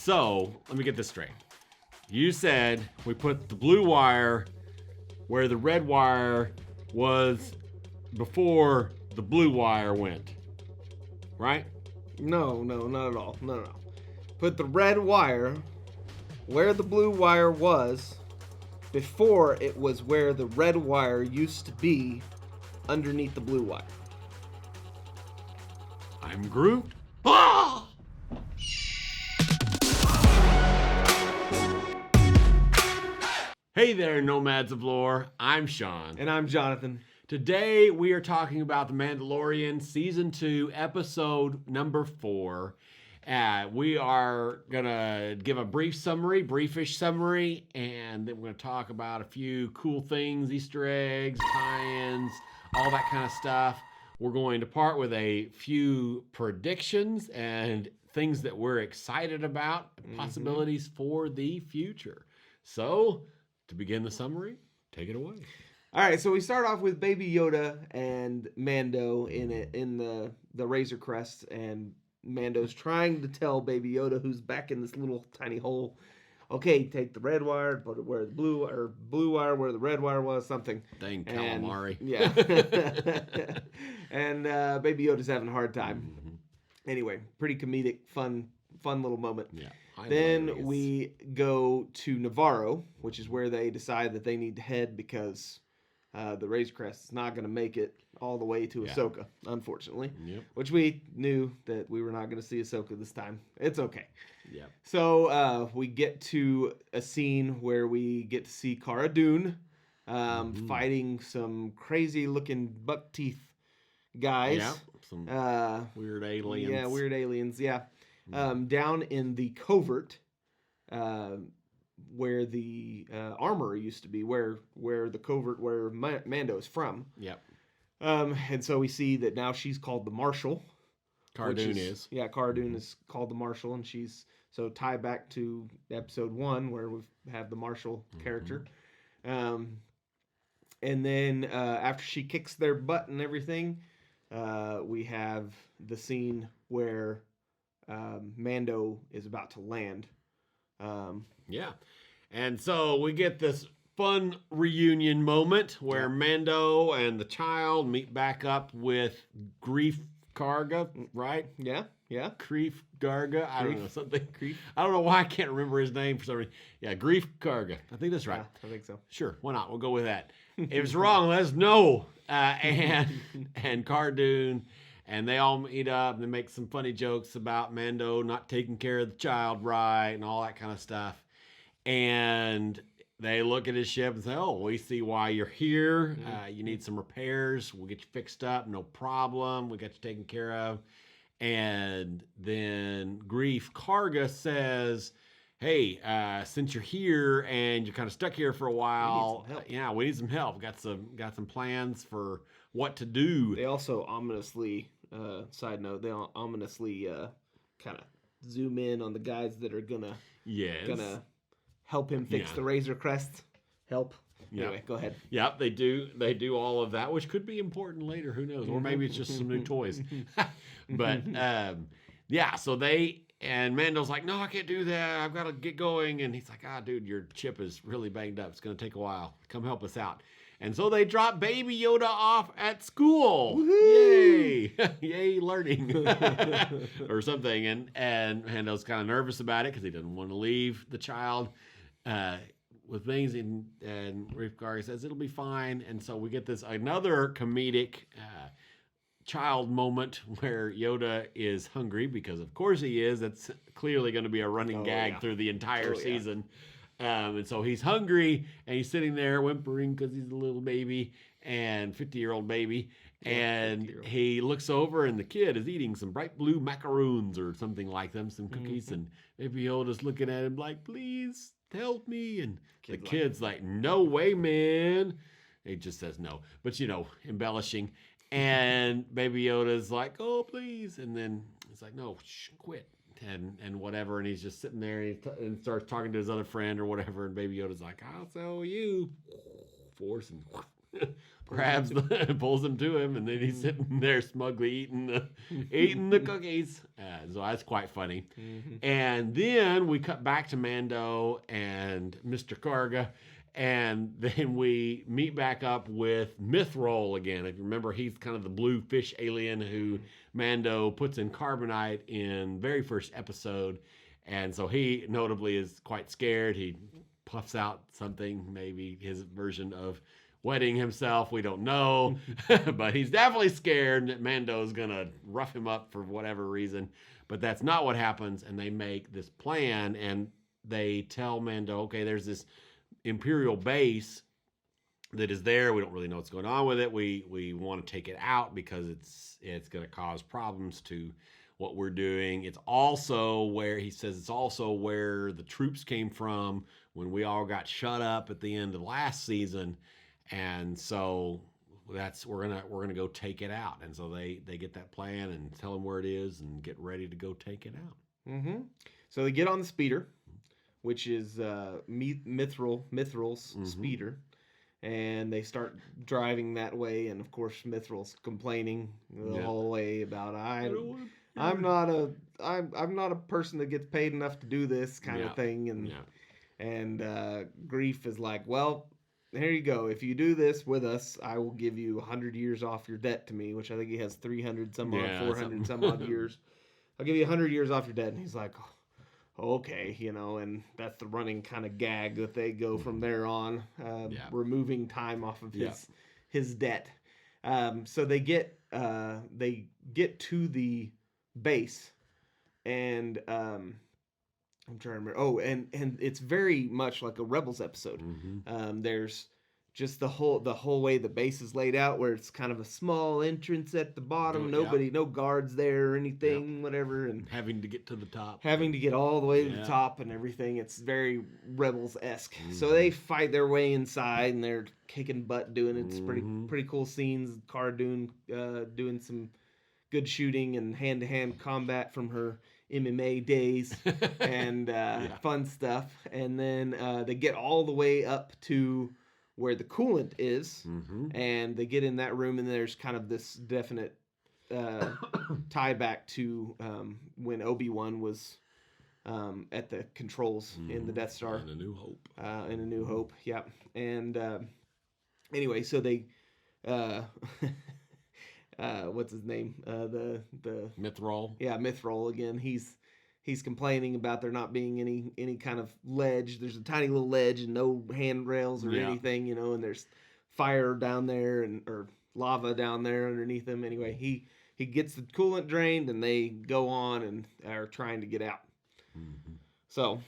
So, let me get this straight. You said we put the blue wire where the red wire was before the blue wire went. Right? No, not at all. No. Put the red wire where the blue wire was before it was where the red wire used to be underneath the blue wire. I'm Groot. Ah! Hey there, Nomads of Lore. I'm Shawn. And I'm Jonathan. Today we are talking about The Mandalorian Season 2, Episode number 4. We are going to give a briefish summary, and then we're going to talk about a few cool things, Easter eggs, tie-ins, all that kind of stuff. We're going to part with a few predictions and things that we're excited about, possibilities for the future. So, to begin the summary, take it away. All right, so we start off with Baby Yoda and Mando in the Razor Crest, and Mando's trying to tell Baby Yoda, who's back in this little tiny hole, okay, take the red wire, put it where the blue wire where the red wire was, something. Dang calamari. Yeah. And Baby Yoda's having a hard time. Anyway, pretty comedic, fun little moment. Yeah. Then we go to Navarro, which is where they decide that they need to head because the Razor Crest is not going to make it all the way to Ahsoka, unfortunately. Yep. Which we knew that we were not going to see Ahsoka this time. It's okay. Yep. So we get to a scene where we get to see Cara Dune fighting some crazy-looking buck teeth guys. Yeah. Some weird aliens. Yeah, weird aliens. Yeah. Down in the covert, where the armor used to be, where the covert where Mando is from. Yep. And so we see that now she's called the Marshal. Cara Dune is. Yeah, Cara Dune is called the Marshal, and she's so tie back to episode 1 where we have the Marshal character. And then after she kicks their butt and everything, we have the scene where Mando is about to land. Yeah. And so we get this fun reunion moment where Mando and the child meet back up with Greef Karga, right? Yeah. Greef Karga. I don't know, something. I don't know why I can't remember his name for some reason. Yeah, Greef Karga. I think that's right. Yeah, I think so. Sure, why not? We'll go with that. If it's wrong, let us know. And Cara Dune, and they all meet up and they make some funny jokes about Mando not taking care of the child right and all that kind of stuff. And they look at his ship and say, oh, we see why you're here. You need some repairs. We'll get you fixed up. No problem. We got you taken care of. And then Greef Karga says, hey, since you're here and you're kind of stuck here for a while, we need some help. Got some plans for what to do. They also ominously, side note, ominously kind of zoom in on the guys that are gonna help him fix the Razor Crest. Help. Anyway, go ahead. Yep, they do all of that, which could be important later. Who knows? Or maybe it's just some new toys. But so and Mando's like, no, I can't do that. I've got to get going. And he's like, dude, your chip is really banged up. It's going to take a while. Come help us out. And so they drop Baby Yoda off at school. Woo-hoo! Yay! Yay, learning. Or something. And Mando's kind of nervous about it because he doesn't want to leave the child with things. And Greef Karga says it'll be fine. And so we get another comedic child moment where Yoda is hungry, because of course he is. That's clearly going to be a running gag through the entire season. And so he's hungry and he's sitting there whimpering because he's a little baby and 50-year-old baby. And he looks over and the kid is eating some bright blue macaroons or something like them, some cookies. And Baby Yoda's looking at him like, please help me. And the kid's like, no way, man. He just says no, but embellishing. And Baby Yoda's like, oh, please. And then he's like, no, quit. And whatever. And he's just sitting there and starts talking to his other friend or whatever. And Baby Yoda's like, I'll sell you. Force and pulls them to him, and then he's sitting there smugly eating the cookies. So that's quite funny. And then we cut back to Mando and Mr. Karga, and then we meet back up with Mithril again. If you remember, he's kind of the blue fish alien who Mando puts in carbonite in very first episode. And so he notably is quite scared. He puffs out something, maybe his version of wetting himself. We don't know. But he's definitely scared that Mando's going to rough him up for whatever reason. But that's not what happens. And they make this plan, and they tell Mando, okay, there's this Imperial base that is there. We don't really know what's going on with it. We want to take it out because it's going to cause problems to what we're doing. It's also where he says it's also where the troops came from when we all got shut up at the end of last season, and so we're gonna go take it out. And so they get that plan and tell them where it is and get ready to go take it out. So they get on the speeder, which is Mithril's speeder. And they start driving that way, and of course Mithril's complaining the whole way about I'm not a person that gets paid enough to do this kind of thing, and Grief is like, well, here you go. If you do this with us, I will give you 100 years off your debt to me, which I think he has 300 some odd, 400 some odd years. I'll give you 100 years off your debt, and he's like, okay, and that's the running kind of gag that they go from there on, removing time off of his debt. So they get to the base, and I'm trying to remember. Oh, and it's very much like a Rebels episode. There's just the whole way the base is laid out, where it's kind of a small entrance at the bottom, no guards there or anything, whatever, and having to get to the top, having to get all the way to the top and everything. It's very Rebels-esque. So they fight their way inside, and they're kicking butt doing it. It's pretty cool scenes. Cara doing some good shooting and hand-to-hand combat from her MMA days, and fun stuff. And then they get all the way up to where the coolant is, and they get in that room, and there's kind of this definite tie back to when Obi-Wan was at the controls in the Death Star. In A New Hope. In A New Hope, yeah. And anyway, so they... what's his name? The Mithril. Yeah, Mithril again. He's complaining about there not being any kind of ledge. There's a tiny little ledge and no handrails or anything, and there's fire down there or lava down there underneath him. Anyway, he gets the coolant drained, and they go on and are trying to get out. So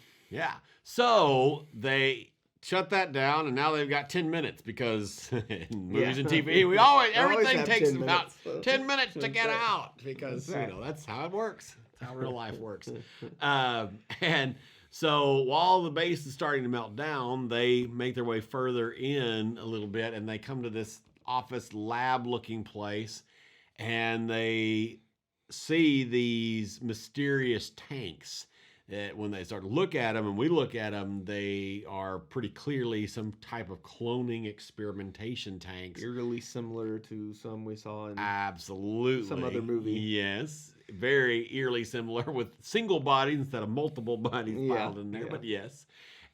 they shut that down, and now they've got 10 minutes because in movies and TV, everything takes about 10 minutes to get out because that's how it works. That's how real life works. And so while the base is starting to melt down, they make their way further in a little bit, and they come to this office lab looking place, and they see these mysterious tanks. When they start to look at them, and we look at them, they are pretty clearly some type of cloning experimentation tanks. Eerily similar to some we saw in some other movie. Yes, very eerily similar with single bodies instead of multiple bodies piled in there, but yes.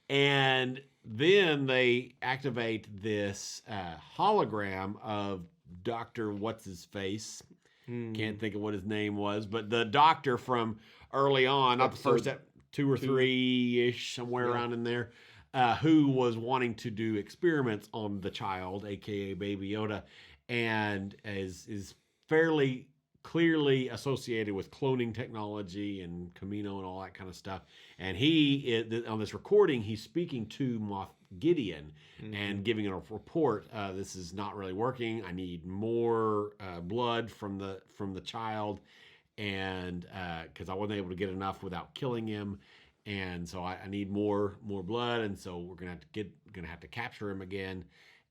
And then they activate this hologram of Dr. What's-His-Face. Can't think of what his name was, but the doctor from early on, not the first 2 or 3-ish, somewhere around in there, who was wanting to do experiments on the child, aka Baby Yoda, and is fairly clearly associated with cloning technology and Camino and all that kind of stuff. And on this recording, he's speaking to Moff Gideon and giving a report. This is not really working. I need more blood from the child, and because I wasn't able to get enough without killing him, and so I need more blood, and so we're gonna have to capture him again.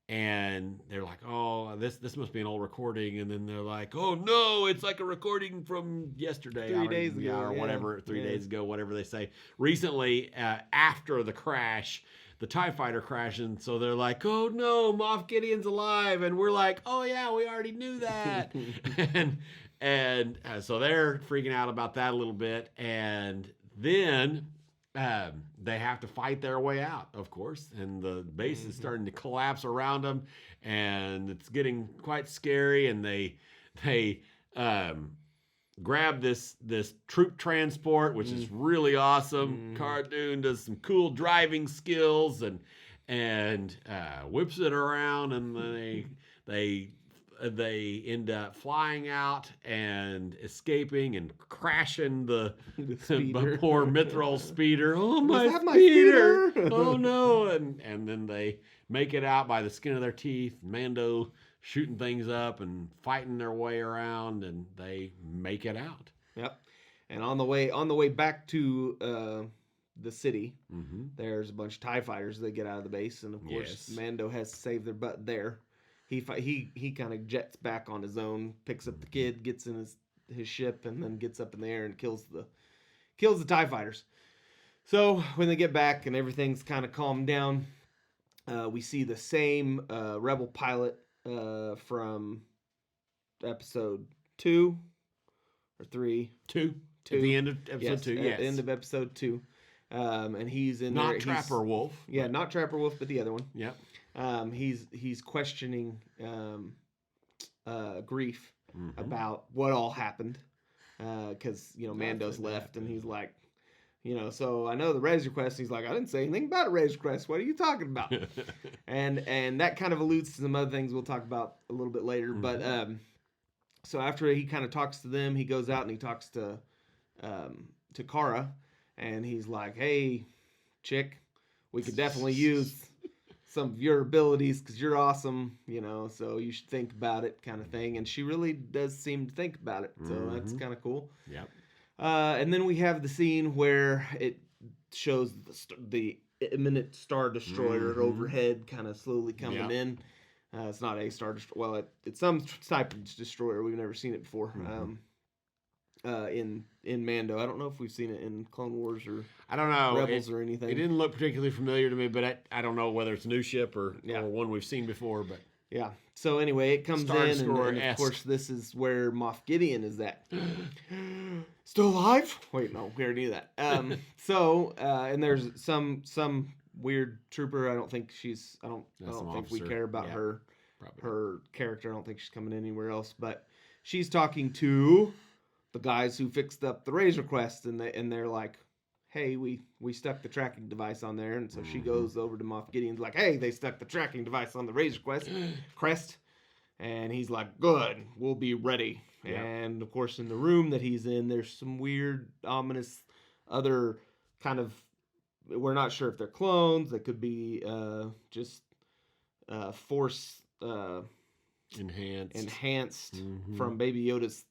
And they're like, oh, this must be an old recording. And then they're like, oh no, it's like a recording from yesterday, 3 days ago, or whatever, 3 days ago, whatever they say. Recently, after the crash, the TIE fighter crashing. So they're like, oh no, Moff Gideon's alive. And we're like, oh yeah, we already knew that. and so they're freaking out about that a little bit. And then they have to fight their way out, of course. And the base is starting to collapse around them. And it's getting quite scary. And they grab this troop transport, which is really awesome. Cara Dune does some cool driving skills and whips it around, and then they end up flying out and escaping and crashing the poor Mithril speeder. Oh, my speeder! Oh no! And then they make it out by the skin of their teeth. Mando shooting things up and fighting their way around, and they make it out. Yep. And on the way back to the city, there's a bunch of TIE fighters that get out of the base, and of course Mando has to save their butt there. He kind of jets back on his own, picks up the kid, gets in his ship, and then gets up in the air and kills the TIE fighters. So when they get back and everything's kind of calmed down, we see the same rebel pilot from episode 2 or 3. 2. At the end of episode 2, yes. At the end of episode 2. And he's in not there. Trapper Wolf. Yeah, not Trapper Wolf, but the other one. Yep. He's questioning Grief about what all happened. Because, Mando's left, and he's like, so I know the Razor Crest. He's like, I didn't say anything about a Razor Crest. What are you talking about? and that kind of alludes to some other things we'll talk about a little bit later. But so after he kind of talks to them, he goes out and he talks to Cara, and he's like, hey, chick, we could definitely use some of your abilities because you're awesome, so you should think about it, kind of thing. And she really does seem to think about it, so that's kind of cool. Yep. And then we have the scene where it shows the imminent Star Destroyer overhead kind of slowly coming in. It's not a Star Destroyer. Well, it's some type of destroyer. We've never seen it before in Mando. I don't know if we've seen it in Clone Wars or I don't know Rebels or anything. It didn't look particularly familiar to me, but I don't know whether it's a new ship or one we've seen before. But yeah. So anyway, it comes Star in, and of course, this is where Moff Gideon is at. Still alive? Wait, no, we already knew that. And there's some weird trooper. I don't think we care about her character. I don't think she's coming anywhere else. But she's talking to the guys who fixed up the Razor Crest, and they're like, hey, we stuck the tracking device on there. And so she goes over to Moff Gideon's like, hey, they stuck the tracking device on the Razor Crest. And he's like, good, we'll be ready. Yep. And, of course, in the room that he's in, there's some weird, ominous other kind of, we're not sure if they're clones. They could be just force enhanced from Baby Yoda's,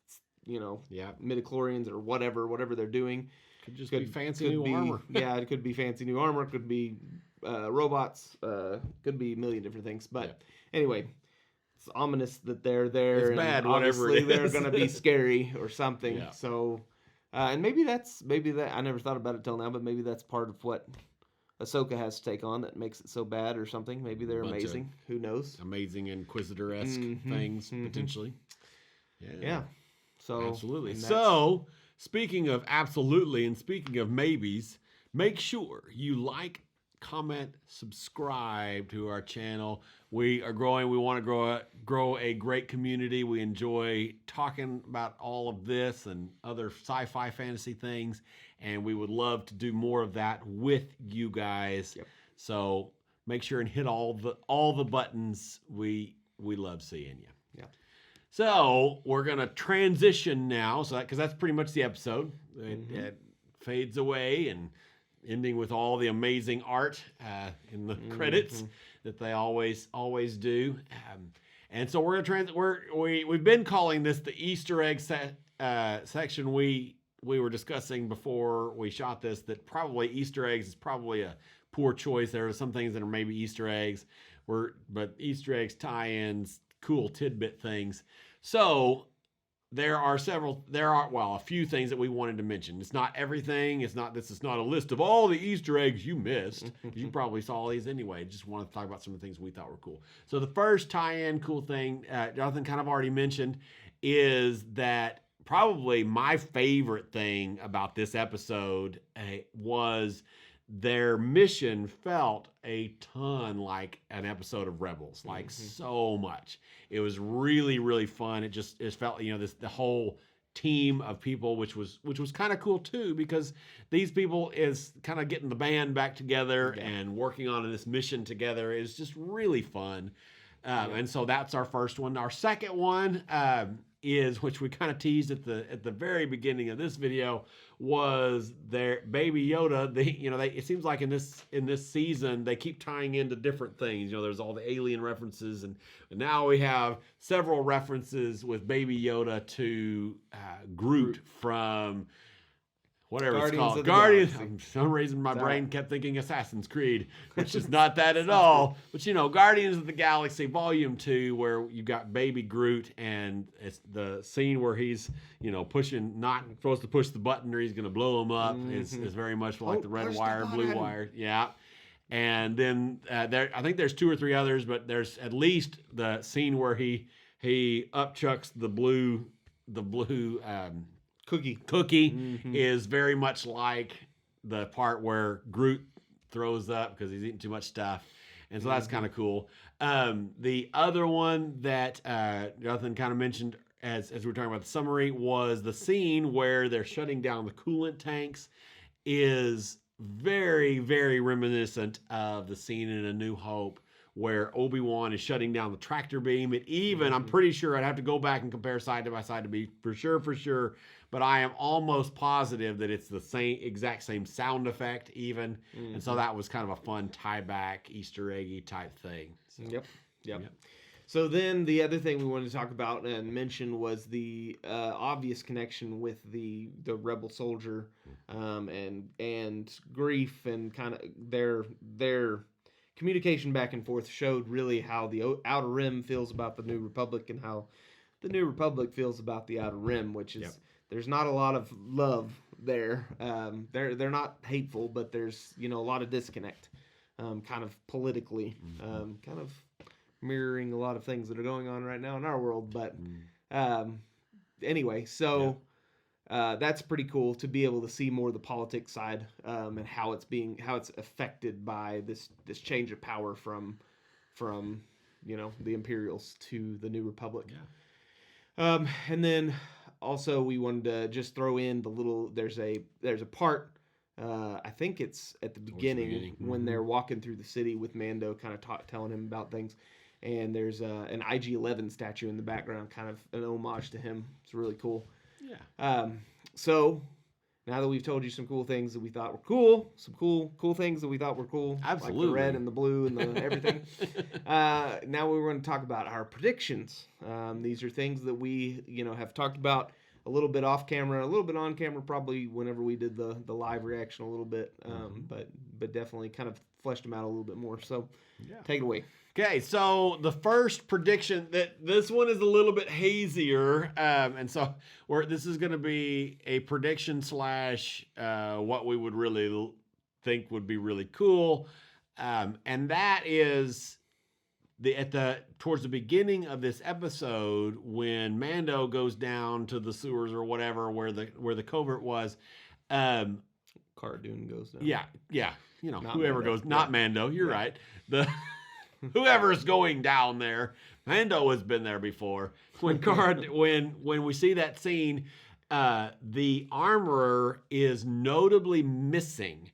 midichlorians or whatever they're doing. Could just be fancy new armor. Yeah, it could be fancy new armor. Could be robots. Could be a million different things. But anyway, it's ominous that they're there. It's and bad, whatever it is. They're going to be scary or something. Yeah. So, and maybe that I never thought about it till now, but maybe that's part of what Ahsoka has to take on that makes it so bad or something. Maybe they're amazing. Who knows? Amazing Inquisitor-esque things, potentially. Yeah. So absolutely. So, speaking of absolutely and speaking of maybes, make sure you like, comment, subscribe to our channel. We are growing. We want to grow a great community. We enjoy talking about all of this and other sci-fi fantasy things, and we would love to do more of that with you guys. Yep. So make sure and hit all the buttons. We love seeing you. Yeah. So we're gonna transition now, because that's pretty much the episode. It fades away and ending with all the amazing art in the credits that they always do. And so we're gonna we've been calling this the Easter egg section. We were discussing before we shot this that probably Easter eggs is probably a poor choice. There are some things that are maybe Easter eggs, but Easter eggs, tie-ins, cool tidbit things. So there are a few things that we wanted to mention. It's not everything. This is not a list of all the Easter eggs you missed. You probably saw all these anyway. Just wanted to talk about some of the things we thought were cool. So the first tie-in cool thing, Jonathan kind of already mentioned, is that probably my favorite thing about this episode was their mission felt a ton like an episode of Rebels, like so much. It was really, really fun. It felt, the whole team of people, which was kind of cool too, because these people is kind of getting the band back together and working on this mission together is just really fun. And so that's our first one. Our second one is, which we kind of teased at the very beginning of this video, was their Baby Yoda. It seems like in this season they keep tying into different things. There's all the alien references, and now we have several references with Baby Yoda to Groot from whatever it's called. Guardians. For some reason, my brain kept thinking Assassin's Creed, which is not that at all. But Guardians of the Galaxy Volume 2, where you got Baby Groot, and it's the scene where he's, not supposed to push the button or he's going to blow him up. Is very much like the red wire, blue wire. Yeah. And then I think there's 2 or 3 others, but there's at least the scene where he upchucks the blue cookie is very much like the part where Groot throws up because he's eating too much stuff. And so that's kind of cool. The other one that Jonathan kind of mentioned as we were talking about the summary was the scene where they're shutting down the coolant tanks is very, very reminiscent of the scene in A New Hope where Obi-Wan is shutting down the tractor beam. I'm pretty sure I'd have to go back and compare side to side to be for sure. But I am almost positive that it's the exact same sound effect even. And so that was kind of a fun tie back, Easter eggy type thing. So, Yep. So then the other thing we wanted to talk about and mention was the obvious connection with the rebel soldier and Grief, and kind of their communication back and forth showed really how the Outer Rim feels about the New Republic and how the New Republic feels about the Outer Rim, which is there's not a lot of love there. They're not hateful, but there's a lot of disconnect, kind of politically, kind of mirroring a lot of things that are going on right now in our world. But anyway, so that's pretty cool to be able to see more of the politics side and how it's affected by this change of power from the Imperials to the New Republic. And then also we wanted to just throw in there's a part I think it's at the beginning when they're walking through the city with Mando kind of telling him about things, and there's an IG-11 statue in the background, kind of an homage to him. It's really cool. So now that we've told you some cool things that we thought were cool, some cool things that we thought were cool, absolutely, like the red and the blue and the everything. Now we're going to talk about our predictions. These are things that we have talked about a little bit off camera, a little bit on camera, probably whenever we did the live reaction a little bit, but definitely kind of fleshed them out a little bit more. So take it away. Okay, so the first prediction, that this one is a little bit hazier, and so this is going to be a prediction / what we would really think would be really cool, and that is towards the beginning of this episode when Mando goes down to the sewers or whatever where the covert was. Cara Dune goes down. Yeah. Not Whoever Mando. goes, not Mando. You're right. Whoever's going down there, Mando has been there before. When we see that scene, the armorer is notably missing,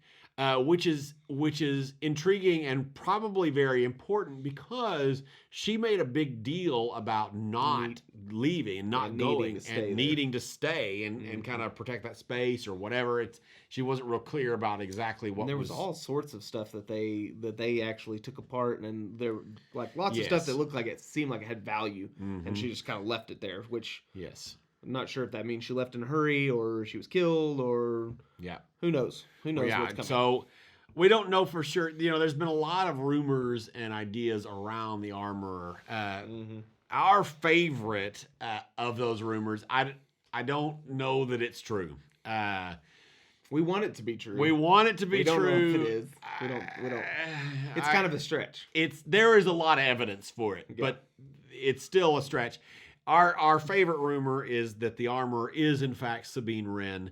which is intriguing and probably very important because she made a big deal about not leaving, not going, and needing to stay and kind of protect that space or whatever. She wasn't real clear about exactly what. And there was all sorts of stuff that they actually took apart, and there like lots of stuff that looked like it seemed like it had value, and she just kind of left it there. Which I'm not sure if that means she left in a hurry or she was killed or who knows what's coming. So we don't know for sure. There's been a lot of rumors and ideas around the armorer. our favorite of those rumors, I don't know that it's true. We want it to be true. We want it to be we don't true. know if it is. We don't. It's kind of a stretch. There is a lot of evidence for it, but it's still a stretch. Our favorite rumor is that the armor is in fact Sabine Wren.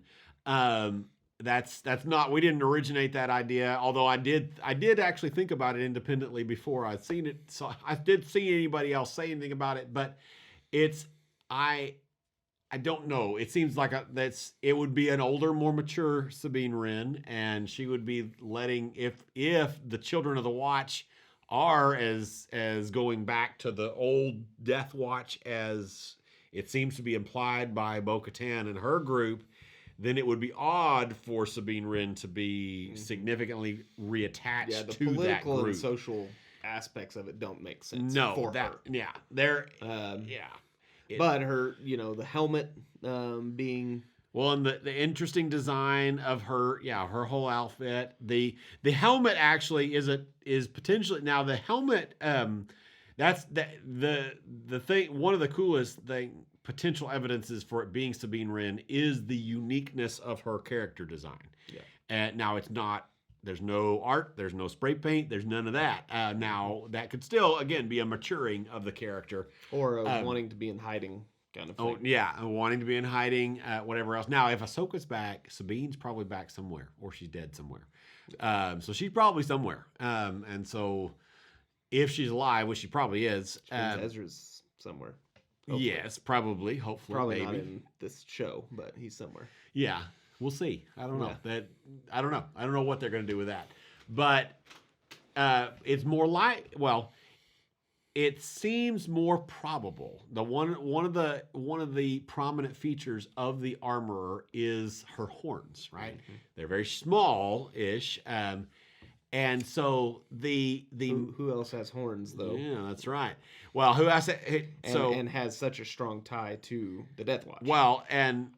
That's not, we didn't originate that idea, although I did actually think about it independently before I'd seen it. So I did see anybody else say anything about it, but I don't know. It seems like it would be an older, more mature Sabine Wren, and she would be letting, if the Children of the Watch are as going back to the old Death Watch as it seems to be implied by Bo-Katan and her group, then it would be odd for Sabine Wren to be significantly reattached to that group. The political and social aspects of it don't make sense. No, but her, the helmet being... Well, and the interesting design of her whole outfit. The helmet actually is potentially, now the helmet, that's the thing, one of the coolest potential evidences for it being Sabine Wren is the uniqueness of her character design. Yeah. And now it's not, there's no art, there's no spray paint, there's none of that. Now that could still, again, be a maturing of the character. Or wanting to be in hiding kind of thing. Oh, yeah, wanting to be in hiding, whatever else. Now, if Ahsoka's back, Sabine's probably back somewhere, or she's dead somewhere. So she's probably somewhere. And so if she's alive, which she probably is. Ezra's somewhere. Hopefully. Yes, probably, hopefully, probably maybe. Not in this show, but he's somewhere. Yeah, we'll see. I don't know. I don't know. I don't know what they're going to do with that. But it's more it seems more probable. The one of the prominent features of the armorer is her horns, right? Mm-hmm. They're very small-ish. And so who else has horns though? Yeah, that's right. Well, who has it? And has such a strong tie to the Death Watch. Well, and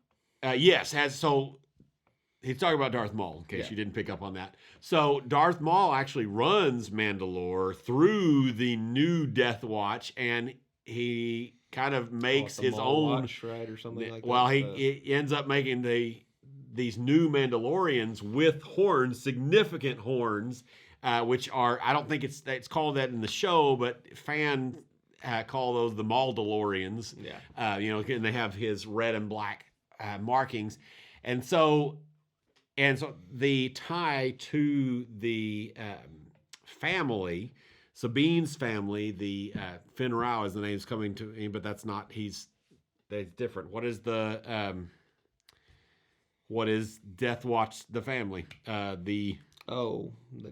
yes, he's talking about Darth Maul, in case you didn't pick up on that. So Darth Maul actually runs Mandalore through the new Death Watch, and he kind of makes his own watch, right, or something like that. Well, he ends up making these new Mandalorians with horns, significant horns, which are, I don't think it's called that in the show, but fans call those the Mandalorians. Yeah. And they have his red and black markings. And so the tie to the family, Sabine's family, the Finn Rao is the name's coming to me, but that's different. What is Death Watch, the family? The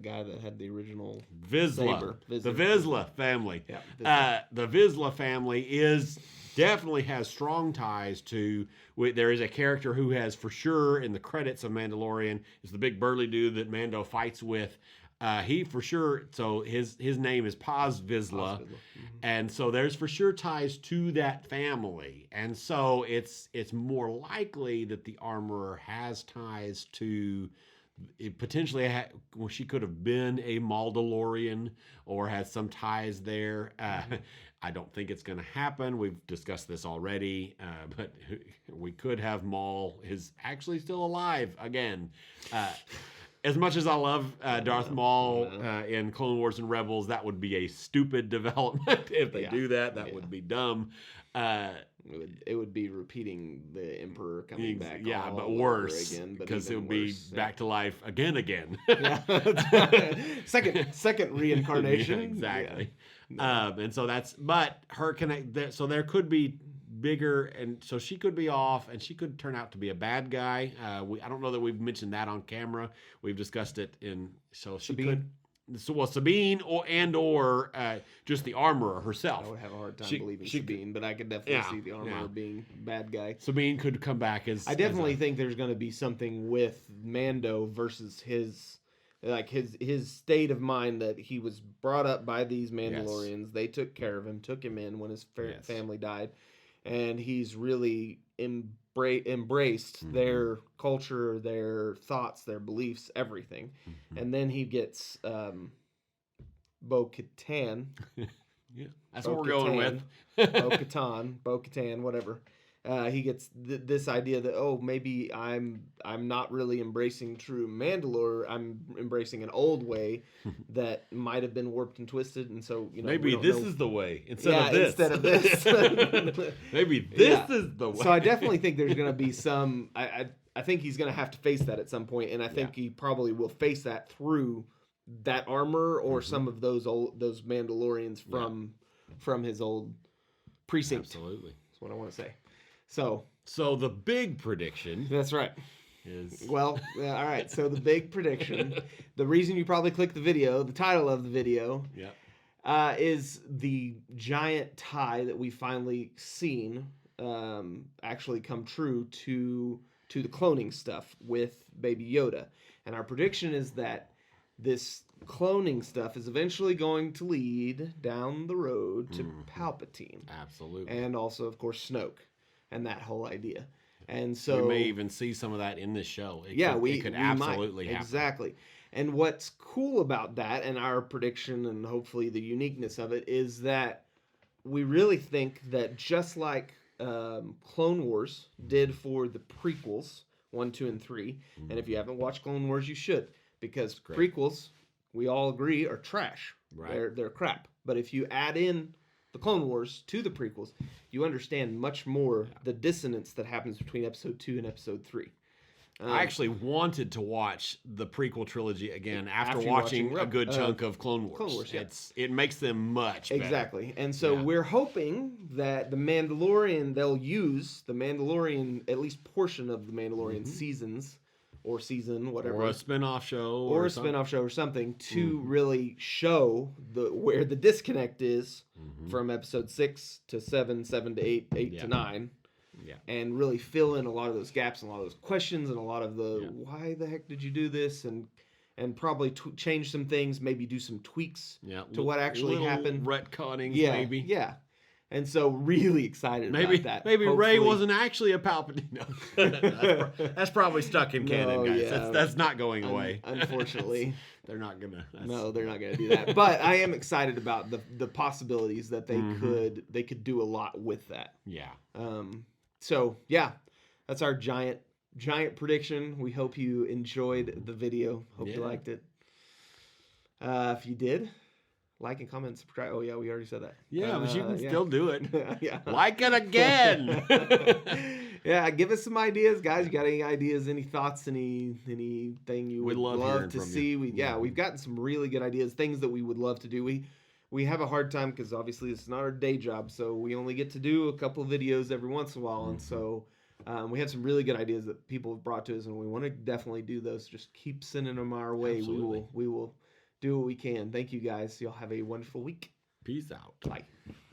guy that had the original Vizsla. The Vizsla family. Yeah, the Vizsla family definitely has strong ties to. There is a character who has for sure in the credits of Mandalorian is the big burly dude that Mando fights with. He for sure. So his name is Paz Vizsla, mm-hmm. And so there's for sure ties to that family, and so it's more likely that the armorer has ties to. It potentially, she could have been a Mandalorian or has some ties there. I don't think it's going to happen. We've discussed this already, but we could have Maul is actually still alive again. As much as I love Darth Maul in Clone Wars and Rebels, that would be a stupid development if they do that. That would be dumb. It would be repeating the Emperor coming back. Yeah, but worse again, because it would be back to life again. Yeah. second reincarnation. Yeah, exactly. Yeah. And so but her connect. So there could be bigger, and so she could be off, and she could turn out to be a bad guy. I don't know that we've mentioned that on camera. We've discussed it so she Sabine. could. So, Sabine or just the armorer herself. I would have a hard time believing Sabine, but I could definitely see the armorer being a bad guy. Sabine could come back as. I definitely think there's going to be something with Mando versus his state of mind that he was brought up by these Mandalorians. Yes. They took care of him, took him in when his family died, and he's really embraced mm-hmm. their culture, their thoughts, their beliefs, everything. Mm-hmm. And then he gets Bo-Katan. Yeah, that's what we're going with. Bo-Katan, whatever. He gets this idea that, oh, maybe I'm not really embracing true Mandalore. I'm embracing an old way that might have been warped and twisted, and so maybe this is the way instead of this. Maybe this is the way. So I definitely think there's going to be some. I think he's going to have to face that at some point, and I think he probably will face that through that armor or some of those Mandalorians from his old precinct. Absolutely, that's what I want to say. So the big prediction. That's right. Is all right. So the big prediction, the reason you probably clicked the video, the title of the video, is the giant tie that we finally seen actually come true to the cloning stuff with Baby Yoda, and our prediction is that this cloning stuff is eventually going to lead down the road to Palpatine. Absolutely. And also, of course, Snoke. And that whole idea. And so we may even see some of that in this show. It could absolutely happen. Exactly. And what's cool about that and our prediction and hopefully the uniqueness of it is that we really think that just like Clone Wars did for the prequels 1, 2, and 3, and if you haven't watched Clone Wars, you should, because prequels, we all agree, are trash. Right. They're crap. But if you add in the Clone Wars to the prequels, you understand much more the dissonance that happens between episode 2 and episode 3. I actually wanted to watch the prequel trilogy again after watching a good chunk of Clone Wars. It makes them much better. Exactly. And so we're hoping that the Mandalorian, they'll use the Mandalorian, at least portion of the Mandalorian seasons or season, whatever. Or a spin-off show. Or a spin-off show or something to really show where the disconnect is from episode 6 to 7, 7 to 8, 8 to 9. Yeah. And really fill in a lot of those gaps and a lot of those questions and a lot of the why the heck did you do this and probably change some things, maybe do some tweaks to what actually happened. Retconning, maybe. Yeah. And so really excited about that. Maybe Rey wasn't actually a Palpatine. No. That's probably stuck in canon, guys. Yeah. That's not going away. Unfortunately. They're not going to. No, they're not going to do that. But I am excited about the possibilities that they could do a lot with that. Yeah. So, yeah, that's our giant prediction. We hope you enjoyed the video. Hope you liked it. If you did, like and comment and subscribe. Oh, yeah, we already said that. Yeah, but you can still do it. Yeah. Like it again. Yeah, give us some ideas, guys. You got any ideas, any thoughts, anything you would love to see? We've gotten some really good ideas, things that we would love to do. We have a hard time because obviously it's not our day job, so we only get to do a couple of videos every once in a while, and so we have some really good ideas that people have brought to us, and we want to definitely do those. Just keep sending them our way. Absolutely. We will do what we can. Thank you, guys. Y'all have a wonderful week. Peace out. Bye.